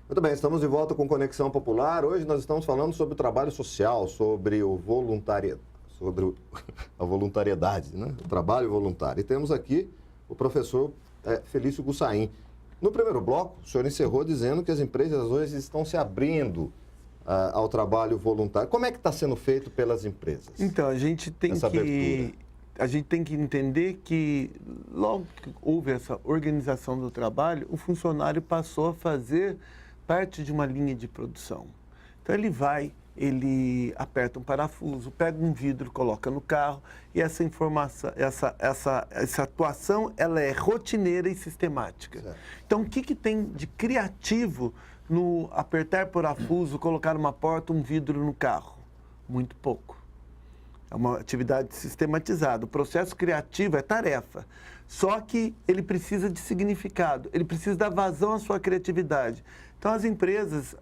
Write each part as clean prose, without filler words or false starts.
Muito bem, estamos de volta com Conexão Popular. Hoje nós estamos falando sobre o trabalho social, sobre o sobre a voluntariedade, né? O trabalho voluntário. E temos aqui o professor Felício Gussain. No primeiro bloco, o senhor encerrou dizendo que as empresas hoje estão se abrindo ao trabalho voluntário. Como é que está sendo feito pelas empresas? Então, a gente tem que entender que logo que houve essa organização do trabalho, o funcionário passou a fazer parte de uma linha de produção. Então, ele aperta um parafuso, pega um vidro, coloca no carro, e essa informação, essa atuação, ela é rotineira e sistemática. Certo. Então, o que tem de criativo no apertar parafuso, colocar uma porta, um vidro no carro? Muito pouco. É uma atividade sistematizada. O processo criativo é tarefa. Só que ele precisa de significado, ele precisa dar vazão à sua criatividade. Então, as empresas,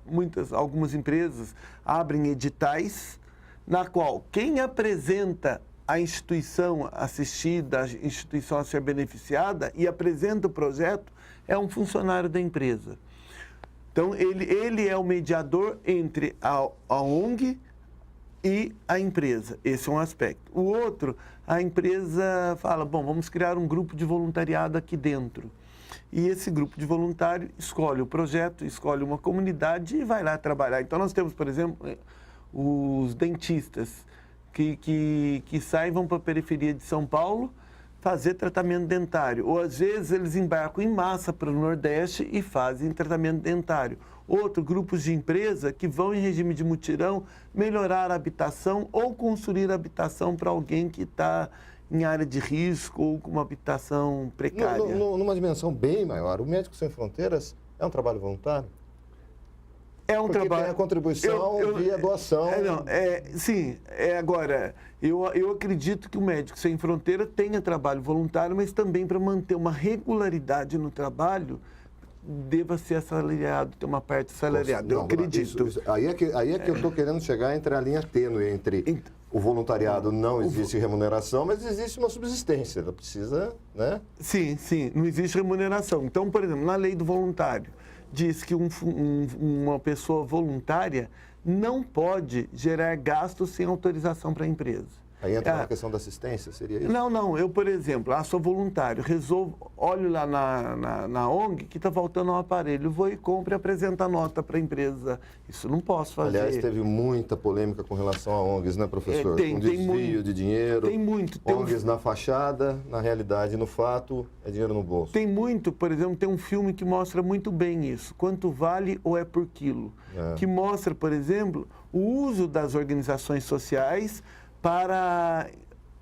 algumas empresas, abrem editais na qual quem apresenta a instituição assistida, a instituição a ser beneficiada e apresenta o projeto é um funcionário da empresa. Então, ele é o mediador entre a ONG e a empresa. Esse é um aspecto. O outro, a empresa fala, bom, vamos criar um grupo de voluntariado aqui dentro. E esse grupo de voluntário escolhe o projeto, escolhe uma comunidade e vai lá trabalhar. Então, nós temos, por exemplo, os dentistas que saem, vão para a periferia de São Paulo fazer tratamento dentário. Ou, às vezes, eles embarcam em massa para o Nordeste e fazem tratamento dentário. Outro, grupos de empresa que vão em regime de mutirão melhorar a habitação ou construir habitação para alguém que está em área de risco ou com uma habitação precária. Numa dimensão bem maior, o Médicos Sem Fronteiras é um trabalho voluntário? É um porque trabalho... tem a contribuição via doação. Agora, eu acredito que o Médicos Sem Fronteira tenha trabalho voluntário, mas também para manter uma regularidade no trabalho, deva ser assalariado, ter uma parte assalariada. Eu acredito. Aí é que eu estou querendo chegar entre a linha tênue, entre o voluntariado não existe remuneração, mas existe uma subsistência, ela precisa, né? Sim, não existe remuneração. Então, por exemplo, na lei do voluntário, diz que uma pessoa voluntária não pode gerar gastos sem autorização para a empresa. Aí entra uma questão da assistência, seria isso? Não. Eu, por exemplo, sou voluntário, olho lá na ONG que está faltando um aparelho, vou e compro e apresento a nota para a empresa. Isso não posso fazer. Aliás, teve muita polêmica com relação a ONGs, né, professor? Com desvio de dinheiro. Tem muito. ONGs na fachada, na realidade, no fato, é dinheiro no bolso. Tem muito, por exemplo, tem um filme que mostra muito bem isso. Quanto vale ou é por quilo? Que mostra, por exemplo, o uso das organizações sociais para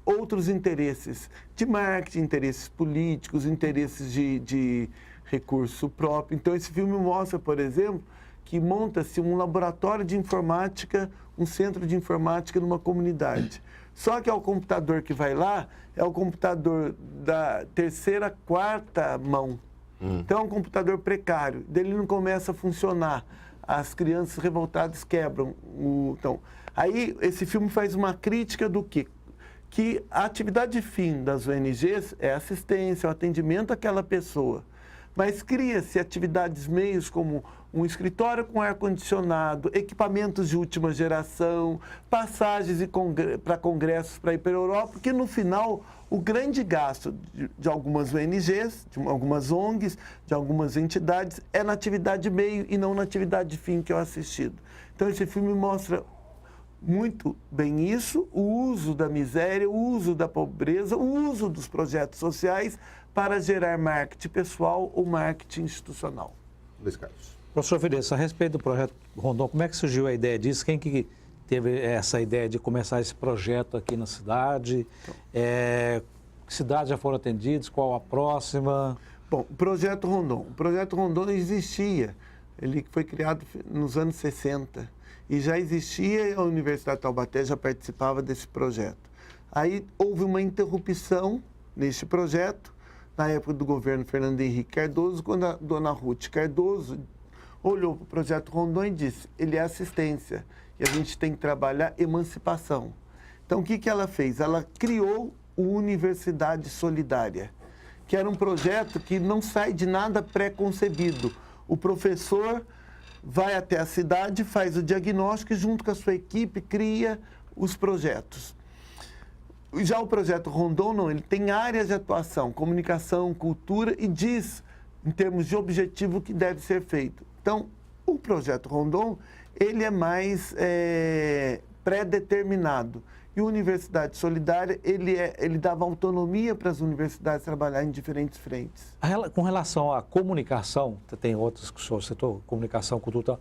outros interesses de marketing, interesses políticos, interesses de recurso próprio. Então, esse filme mostra, por exemplo, que monta-se um laboratório de informática, um centro de informática numa comunidade. Só que o computador que vai lá é o computador da terceira, quarta mão. Então, é um computador precário. Dele não começa a funcionar. As crianças revoltadas quebram. Então, aí, esse filme faz uma crítica do quê? Que a atividade fim das ONGs é assistência, o atendimento àquela pessoa. Mas cria-se atividades meios como um escritório com ar-condicionado, equipamentos de última geração, passagens para congressos para ir para a Europa, que no final o grande gasto de algumas ONGs, de algumas ONGs, de algumas entidades, é na atividade meio e não na atividade fim que é o assistido. Então esse filme mostra muito bem isso, o uso da miséria, o uso da pobreza, o uso dos projetos sociais para gerar marketing pessoal ou marketing institucional. Luiz Carlos. Professor Felício, a respeito do projeto Rondon, como é que surgiu a ideia disso? Quem que teve essa ideia de começar esse projeto aqui na cidade? Que cidades já foram atendidas? Qual a próxima? Bom, o Projeto Rondon. O Projeto Rondon existia, ele foi criado nos anos 60 e já existia, a Universidade de Taubaté já participava desse projeto. Aí houve uma interrupção neste projeto, na época do governo Fernando Henrique Cardoso, quando a dona Ruth Cardoso olhou para o Projeto Rondon e disse, ele é assistência e a gente tem que trabalhar emancipação. Então, o que ela fez? Ela criou a Universidade Solidária. que era um projeto que não sai de nada pré-concebido. O professor vai até a cidade, faz o diagnóstico e, junto com a sua equipe, cria os projetos. Já o projeto Rondon, não, ele tem áreas de atuação, comunicação, cultura, e diz, em termos de objetivo, o que deve ser feito. Então, o projeto Rondon, ele é mais pré-determinado. E a Universidade Solidária, ele dava autonomia para as universidades trabalhar em diferentes frentes. Com relação à comunicação, tem outros que o senhor citou, comunicação, cultura,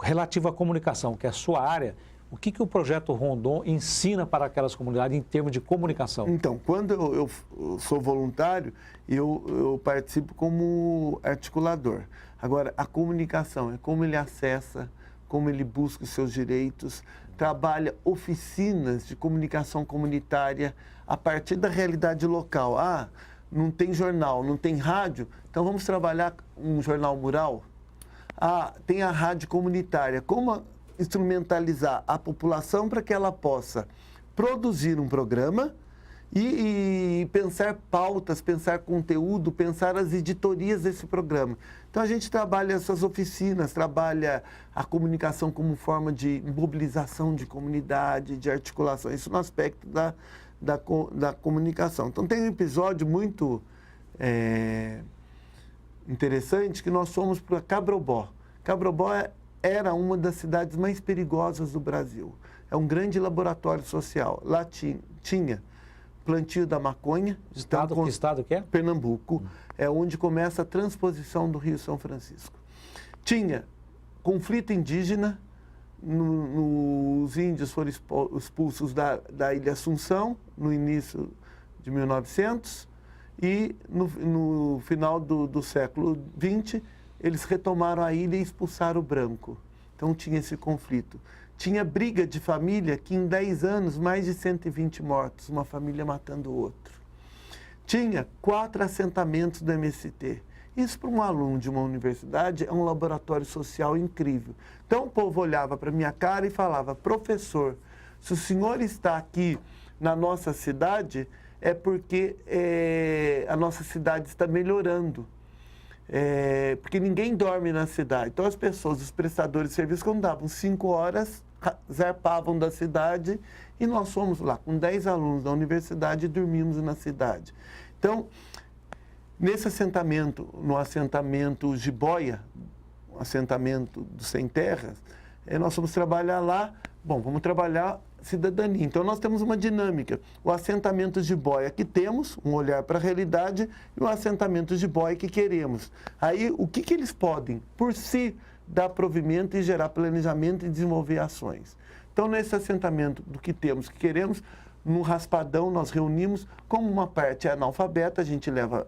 relativo à comunicação, que é a sua área, o que o projeto Rondon ensina para aquelas comunidades em termos de comunicação? Então, quando eu sou voluntário, eu participo como articulador. Agora, a comunicação é como ele acessa, como ele busca os seus direitos, trabalha oficinas de comunicação comunitária a partir da realidade local. Ah, não tem jornal, não tem rádio, então vamos trabalhar um jornal mural? Ah, tem a rádio comunitária. Como instrumentalizar a população para que ela possa produzir um programa e pensar pautas, pensar conteúdo, pensar as editorias desse programa. Então, a gente trabalha essas oficinas, trabalha a comunicação como forma de mobilização de comunidade, de articulação, isso no aspecto da comunicação. Então, tem um episódio muito interessante que nós fomos para Cabrobó. Cabrobó era uma das cidades mais perigosas do Brasil. É um grande laboratório social. Lá tinha plantio da maconha. Estado, que estado que é? Pernambuco. É onde começa a transposição do Rio São Francisco. Tinha conflito indígena. Os índios foram expulsos da Ilha Assunção no início de 1900 e no final do século XX eles retomaram a ilha e expulsaram o branco. Então tinha esse conflito. Tinha briga de família que em 10 anos, mais de 120 mortos, uma família matando o outro. Tinha 4 assentamentos do MST. Isso para um aluno de uma universidade é um laboratório social incrível. Então o povo olhava para a minha cara e falava: professor, se o senhor está aqui na nossa cidade, é porque a nossa cidade está melhorando. Porque ninguém dorme na cidade. Então as pessoas, os prestadores de serviço, quando davam 5 horas, zarpavam da cidade e nós fomos lá com 10 alunos da universidade e dormimos na cidade. Então, nesse assentamento, no assentamento Jiboia, um assentamento do Sem Terras, nós fomos trabalhar lá. Bom, vamos trabalhar cidadania. Então, nós temos uma dinâmica. O assentamento Jiboia que temos, um olhar para a realidade, e o assentamento Jiboia que queremos. Aí, o que eles podem, por si, dar provimento e gerar planejamento e desenvolver ações. Então, nesse assentamento do que temos, que queremos, no raspadão nós reunimos, como uma parte é analfabeta, a gente leva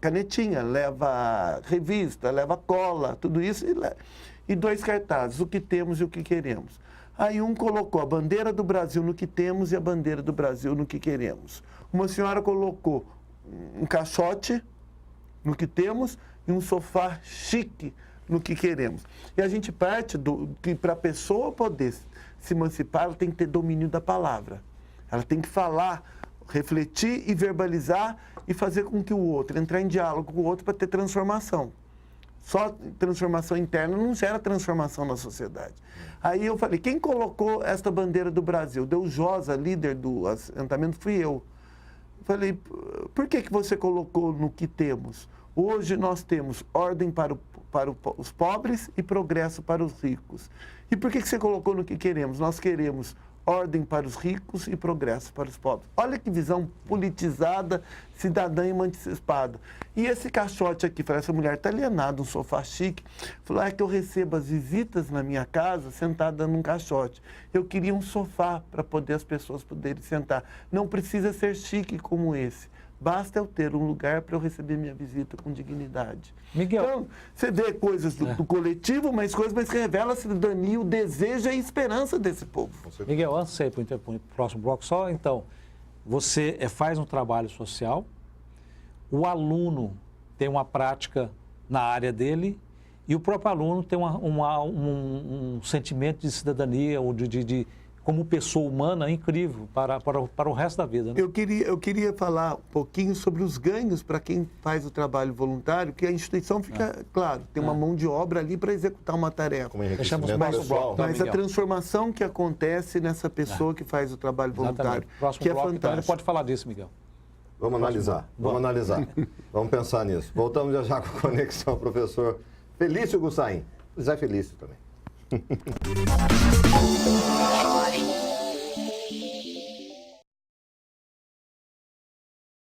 canetinha, leva revista, leva cola, tudo isso, e 2 cartazes, o que temos e o que queremos. Aí um colocou a bandeira do Brasil no que temos e a bandeira do Brasil no que queremos. Uma senhora colocou um caixote no que temos e um sofá chique no que queremos. E a gente parte que para a pessoa poder se emancipar, ela tem que ter domínio da palavra. Ela tem que falar, refletir e verbalizar e fazer com que o outro, entrar em diálogo com o outro para ter transformação. Só transformação interna não gera transformação na sociedade. Aí eu falei, quem colocou esta bandeira do Brasil? Deu Josa, líder do assentamento, fui eu. Falei, por que você colocou no que temos? Hoje nós temos ordem para os pobres e progresso para os ricos. E por que você colocou no que queremos? Nós queremos ordem para os ricos e progresso para os pobres. Olha que visão politizada, cidadã emancipada. E esse caixote aqui, falei, essa mulher está alienada, um sofá chique. Falou, é que eu recebo as visitas na minha casa sentada num caixote. Eu queria um sofá para poder as pessoas poderem sentar. Não precisa ser chique como esse. Basta eu ter um lugar para eu receber minha visita com dignidade. Miguel. Então, você vê coisas do coletivo, mas que revela a cidadania, o desejo e a esperança desse povo. Miguel, antes de ir para o próximo bloco, só então, você faz um trabalho social, o aluno tem uma prática na área dele e o próprio aluno tem um sentimento de cidadania ou de como pessoa humana incrível para o resto da vida. Né? Eu queria falar um pouquinho sobre os ganhos para quem faz o trabalho voluntário, que a instituição fica, claro, tem uma mão de obra ali para executar uma tarefa. Como enriquecimento pessoal. Mas a transformação que acontece nessa pessoa que faz o trabalho voluntário, Próximo que é bloco, fantástico. então, pode falar disso, Miguel. Vamos analisar. Vamos pensar nisso. Voltamos já com a conexão, professor Felício Gussain. Zé Felício também.